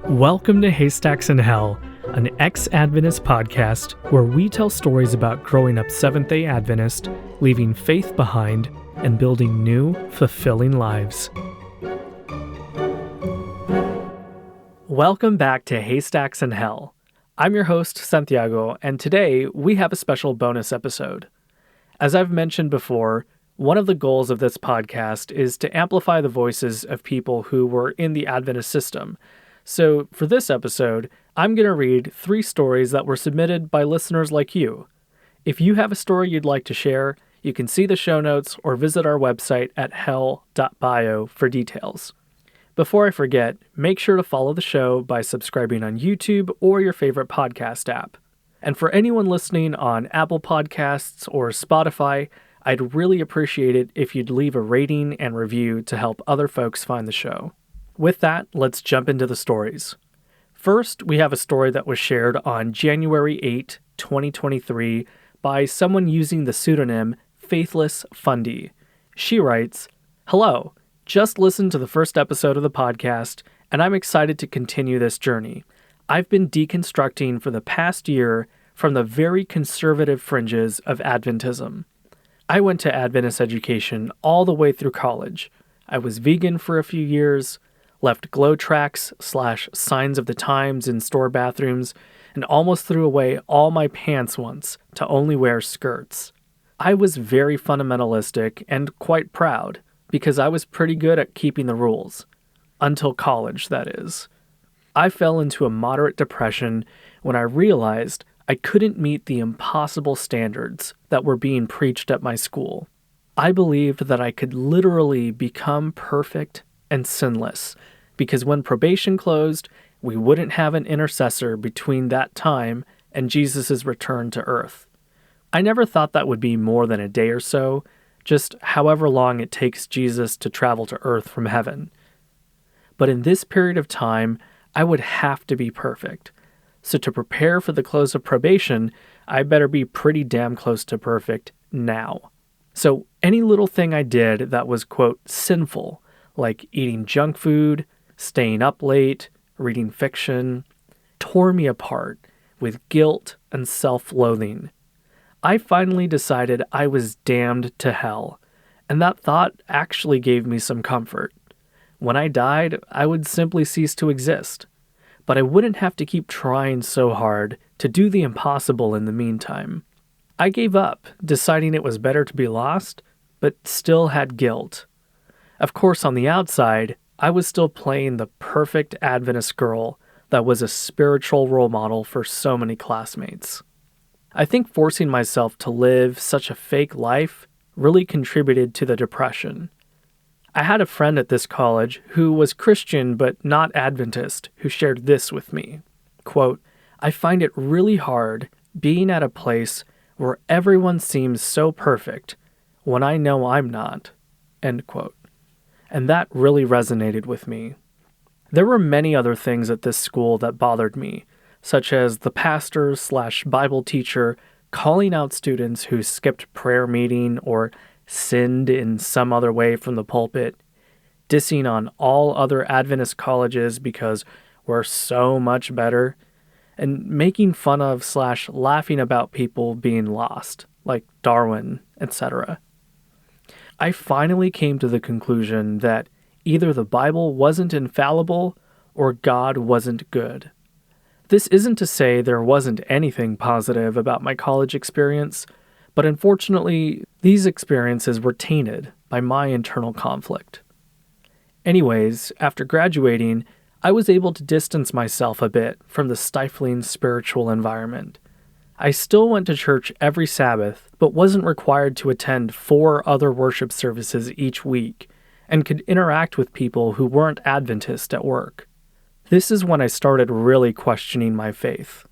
Welcome to Haystacks in Hell, an Ex-Adventist podcast where we tell stories about growing up Seventh-day Adventist, leaving faith behind, and building new, fulfilling lives. Welcome back to Haystacks in Hell. I'm your host, Santiago, and today we have a special bonus episode. As I've mentioned before, one of the goals of this podcast is to amplify the voices of people who were in the Adventist system. So for this episode, I'm going to read 3 stories that were submitted by listeners like you. If you have a story you'd like to share, you can see the show notes or visit our website at hell.bio for details. Before I forget, make sure to follow the show by subscribing on YouTube or your favorite podcast app. And for anyone listening on Apple Podcasts or Spotify, I'd really appreciate it if you'd leave a rating and review to help other folks find the show. With that, let's jump into the stories. First, we have a story that was shared on January 8, 2023 by someone using the pseudonym Ex-Fundie. She writes, "Hello, just listened to the first episode of the podcast, and I'm excited to continue this journey. I've been deconstructing for the past year from the very conservative fringes of Adventism. I went to Adventist education all the way through college. I was vegan for a few years, left glow tracks / signs of the times in store bathrooms, and almost threw away all my pants once to only wear skirts. I was very fundamentalistic and quite proud, because I was pretty good at keeping the rules. Until college, that is. I fell into a moderate depression when I realized I couldn't meet the impossible standards that were being preached at my school. I believed that I could literally become perfect and sinless, because when probation closed, we wouldn't have an intercessor between that time and Jesus' return to earth. I never thought that would be more than a day or so, just however long it takes Jesus to travel to earth from heaven. But in this period of time, I would have to be perfect. So to prepare for the close of probation, I better be pretty damn close to perfect now. So any little thing I did that was, quote, sinful, like eating junk food, staying up late, reading fiction, tore me apart with guilt and self-loathing. I finally decided I was damned to hell, and that thought actually gave me some comfort. When I died, I would simply cease to exist, but I wouldn't have to keep trying so hard to do the impossible in the meantime. I gave up, deciding it was better to be lost, but still had guilt. Of course, on the outside, I was still playing the perfect Adventist girl that was a spiritual role model for so many classmates. I think forcing myself to live such a fake life really contributed to the depression. I had a friend at this college who was Christian but not Adventist who shared this with me. Quote, "I find it really hard being at a place where everyone seems so perfect when I know I'm not." End quote. And that really resonated with me. There were many other things at this school that bothered me, such as the pastor / Bible teacher calling out students who skipped prayer meeting or sinned in some other way from the pulpit, dissing on all other Adventist colleges because we're so much better, and making fun of / laughing about people being lost, like Darwin, etc. I finally came to the conclusion that either the Bible wasn't infallible or God wasn't good. This isn't to say there wasn't anything positive about my college experience, but unfortunately, these experiences were tainted by my internal conflict. Anyways, after graduating, I was able to distance myself a bit from the stifling spiritual environment. I still went to church every Sabbath, but wasn't required to attend 4 other worship services each week, and could interact with people who weren't Adventist at work. This is when I started really questioning my faith.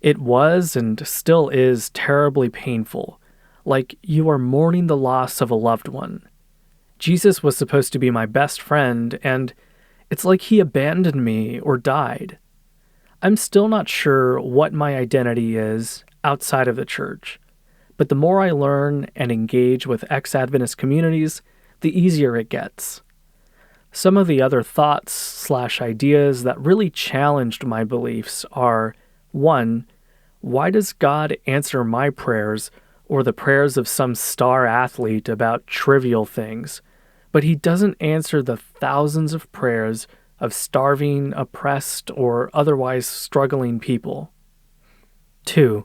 It was and still is terribly painful, like you are mourning the loss of a loved one. Jesus was supposed to be my best friend, and it's like he abandoned me or died. I'm still not sure what my identity is outside of the church, but the more I learn and engage with ex-Adventist communities, the easier it gets. Some of the other thoughts/ideas that really challenged my beliefs are: 1. Why does God answer my prayers or the prayers of some star athlete about trivial things, but he doesn't answer the thousands of prayers of starving, oppressed, or otherwise struggling people? 2.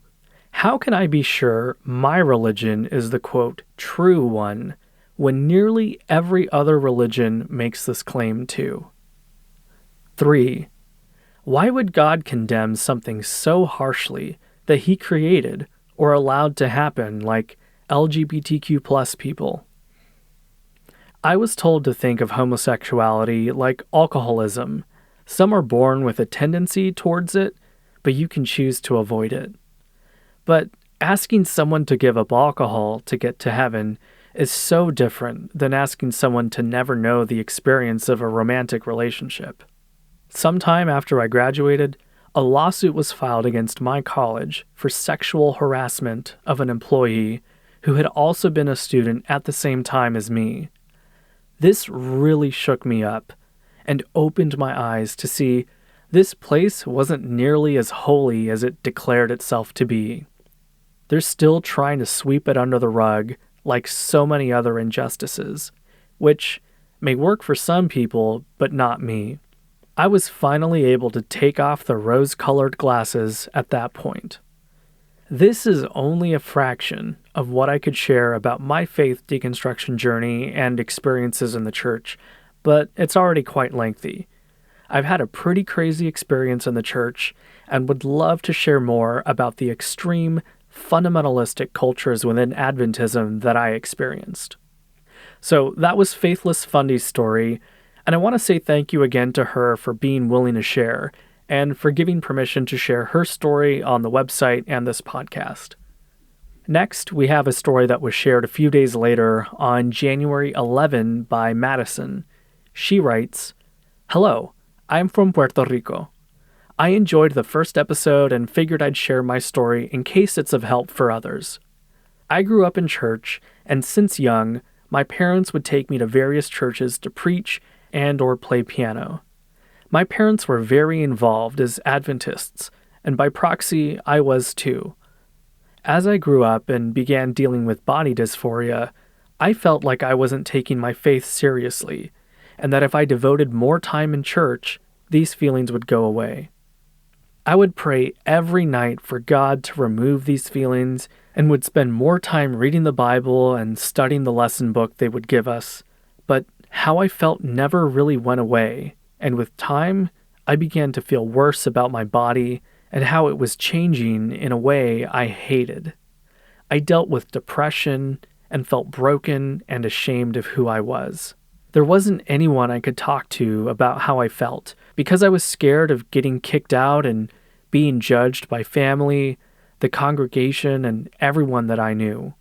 How can I be sure my religion is the, quote, true one, when nearly every other religion makes this claim too? 3. Why would God condemn something so harshly that he created or allowed to happen, like LGBTQ plus people? I was told to think of homosexuality like alcoholism. Some are born with a tendency towards it, but you can choose to avoid it. But asking someone to give up alcohol to get to heaven is so different than asking someone to never know the experience of a romantic relationship. Sometime after I graduated, a lawsuit was filed against my college for sexual harassment of an employee who had also been a student at the same time as me. This really shook me up and opened my eyes to see this place wasn't nearly as holy as it declared itself to be. They're still trying to sweep it under the rug like so many other injustices, which may work for some people, but not me. I was finally able to take off the rose-colored glasses at that point. This is only a fraction of what I could share about my faith deconstruction journey and experiences in the church, but it's already quite lengthy. I've had a pretty crazy experience in the church and would love to share more about the extreme fundamentalistic cultures within Adventism that I experienced. So that was Faithless Fundie's story, and I want to say thank you again to her for being willing to share and for giving permission to share her story on the website and this podcast. Next, we have a story that was shared a few days later on January 11 by Madison. She writes, "Hello, I'm from Puerto Rico. I enjoyed the first episode and figured I'd share my story in case it's of help for others. I grew up in church, and since young, my parents would take me to various churches to preach and or play piano. My parents were very involved as Adventists, and by proxy, I was too. As I grew up and began dealing with body dysphoria, I felt like I wasn't taking my faith seriously, and that if I devoted more time in church, these feelings would go away. I would pray every night for God to remove these feelings and would spend more time reading the Bible and studying the lesson book they would give us, but how I felt never really went away, and with time, I began to feel worse about my body and how it was changing in a way I hated. I dealt with depression and felt broken and ashamed of who I was. There wasn't anyone I could talk to about how I felt because I was scared of getting kicked out and being judged by family, the congregation, and everyone that I knew.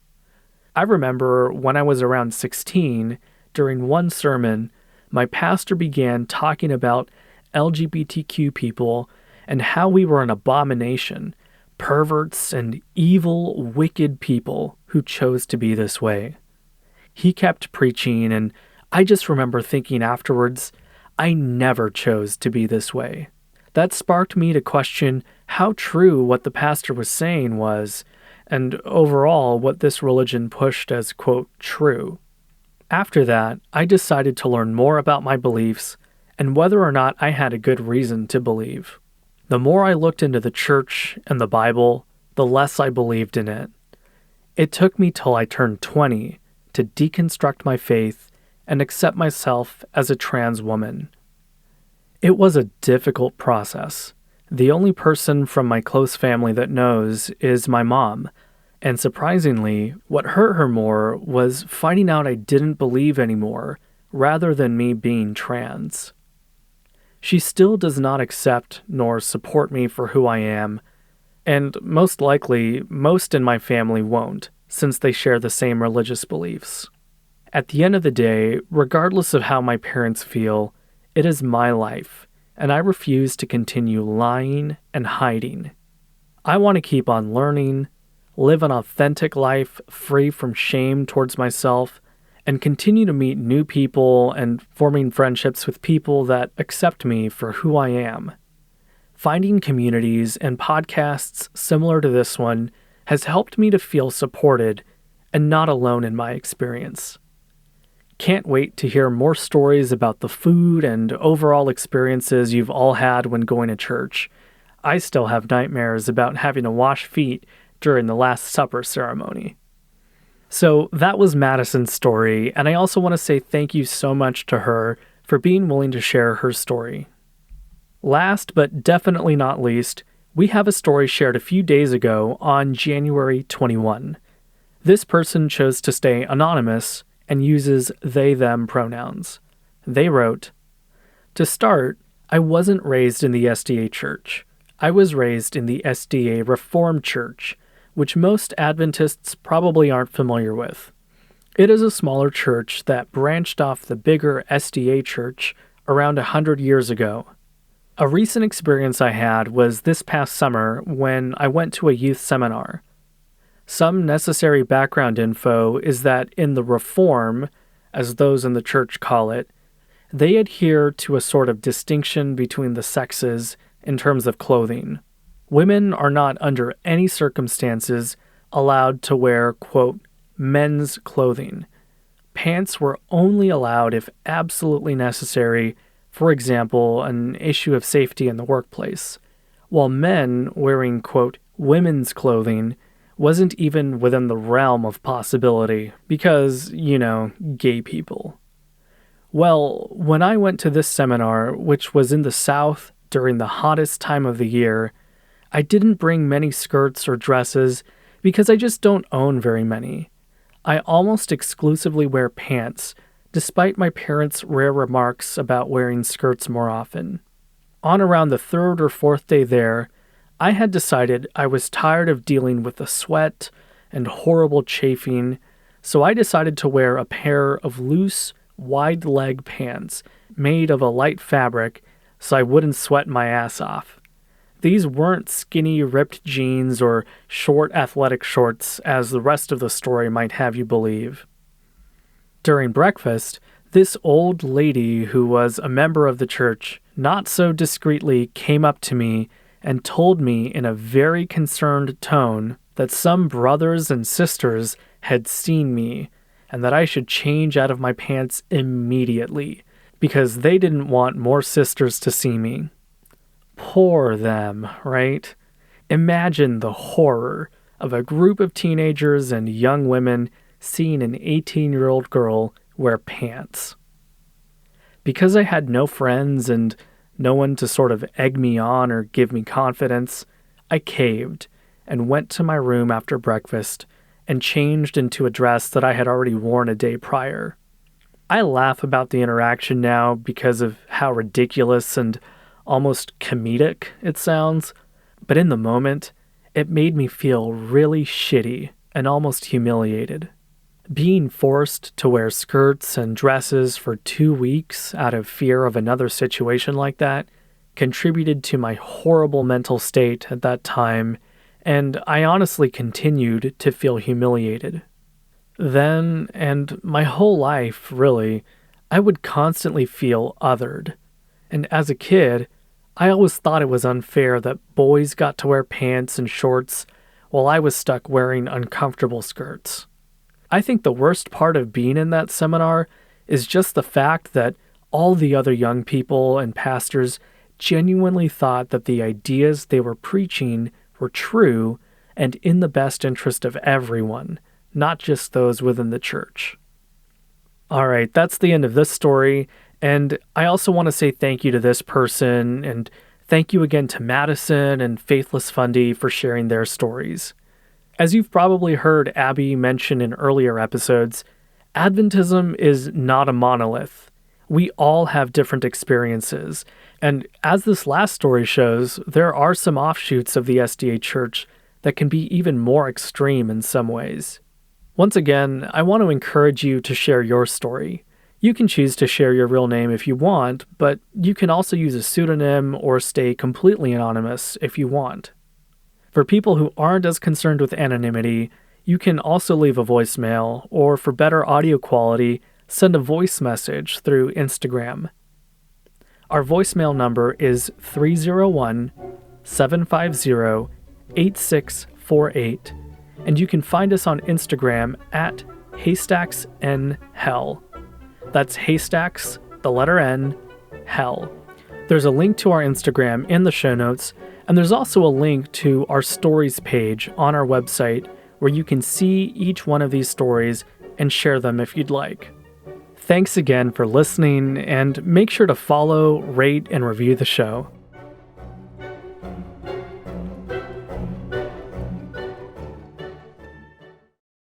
I remember when I was around 16, during one sermon, my pastor began talking about LGBTQ people and how we were an abomination, perverts, and evil, wicked people who chose to be this way. He kept preaching, and I just remember thinking afterwards, I never chose to be this way. That sparked me to question how true what the pastor was saying was, and overall what this religion pushed as, quote, true. After that, I decided to learn more about my beliefs and whether or not I had a good reason to believe. The more I looked into the church and the Bible, the less I believed in it. It took me till I turned 20 to deconstruct my faith and accept myself as a trans woman. It was a difficult process. The only person from my close family that knows is my mom, and surprisingly, what hurt her more was finding out I didn't believe anymore, rather than me being trans. She still does not accept nor support me for who I am, and most likely, most in my family won't, since they share the same religious beliefs. At the end of the day, regardless of how my parents feel, it is my life, and I refuse to continue lying and hiding. I want to keep on learning, live an authentic life free from shame towards myself, and continue to meet new people and forming friendships with people that accept me for who I am. Finding communities and podcasts similar to this one has helped me to feel supported and not alone in my experience. Can't wait to hear more stories about the food and overall experiences you've all had when going to church. I still have nightmares about having to wash feet during the Last Supper ceremony. So that was Madison's story, and I also want to say thank you so much to her for being willing to share her story. Last but definitely not least, we have a story shared a few days ago on January 21. This person chose to stay anonymous and uses they/them pronouns. They wrote, "To start, I wasn't raised in the SDA Church. I was raised in the SDA Reform Church, which most Adventists probably aren't familiar with. It is a smaller church that branched off the bigger SDA Church around 100 years ago. A recent experience I had was this past summer when I went to a youth seminar. Some necessary background info is that in the Reform, as those in the church call it, they adhere to a sort of distinction between the sexes in terms of clothing. Women are not under any circumstances allowed to wear, quote, men's clothing. Pants were only allowed if absolutely necessary, for example, an issue of safety in the workplace, while men wearing, quote, women's clothing wasn't even within the realm of possibility because, gay people. Well, when I went to this seminar, which was in the South during the hottest time of the year, I didn't bring many skirts or dresses because I just don't own very many. I almost exclusively wear pants, despite my parents' rare remarks about wearing skirts more often. On around the third or fourth day there, I had decided I was tired of dealing with the sweat and horrible chafing, so I decided to wear a pair of loose, wide-leg pants made of a light fabric so I wouldn't sweat my ass off. These weren't skinny, ripped jeans or short athletic shorts as the rest of the story might have you believe. During breakfast, this old lady who was a member of the church not so discreetly came up to me and told me in a very concerned tone that some brothers and sisters had seen me and that I should change out of my pants immediately because they didn't want more sisters to see me. Poor them, right? Imagine the horror of a group of teenagers and young women seeing an 18-year-old girl wear pants. Because I had no friends and no one to sort of egg me on or give me confidence, I caved and went to my room after breakfast and changed into a dress that I had already worn a day prior. I laugh about the interaction now because of how ridiculous and almost comedic it sounds, but in the moment, it made me feel really shitty and almost humiliated. Being forced to wear skirts and dresses for 2 weeks out of fear of another situation like that contributed to my horrible mental state at that time, and I honestly continued to feel humiliated. Then, and my whole life, really, I would constantly feel othered. And as a kid, I always thought it was unfair that boys got to wear pants and shorts while I was stuck wearing uncomfortable skirts. I think the worst part of being in that seminar is just the fact that all the other young people and pastors genuinely thought that the ideas they were preaching were true and in the best interest of everyone, not just those within the church. All right, that's the end of this story, and I also want to say thank you to this person, and thank you again to Madison and Faithless Fundie for sharing their stories. As you've probably heard Abby mention in earlier episodes, Adventism is not a monolith. We all have different experiences, and as this last story shows, there are some offshoots of the SDA Church that can be even more extreme in some ways. Once again, I want to encourage you to share your story. You can choose to share your real name if you want, but you can also use a pseudonym or stay completely anonymous if you want. For people who aren't as concerned with anonymity, You can also leave a voicemail, or for better audio quality, send a voice message through Instagram. Our voicemail number is 301-750-8648, and you can find us on Instagram at HaystacksNHell. That's Haystacks, the letter N, Hell. There's a link to our Instagram in the show notes, and there's also a link to our stories page on our website where you can see each one of these stories and share them if you'd like. Thanks again for listening, and make sure to follow, rate, and review the show.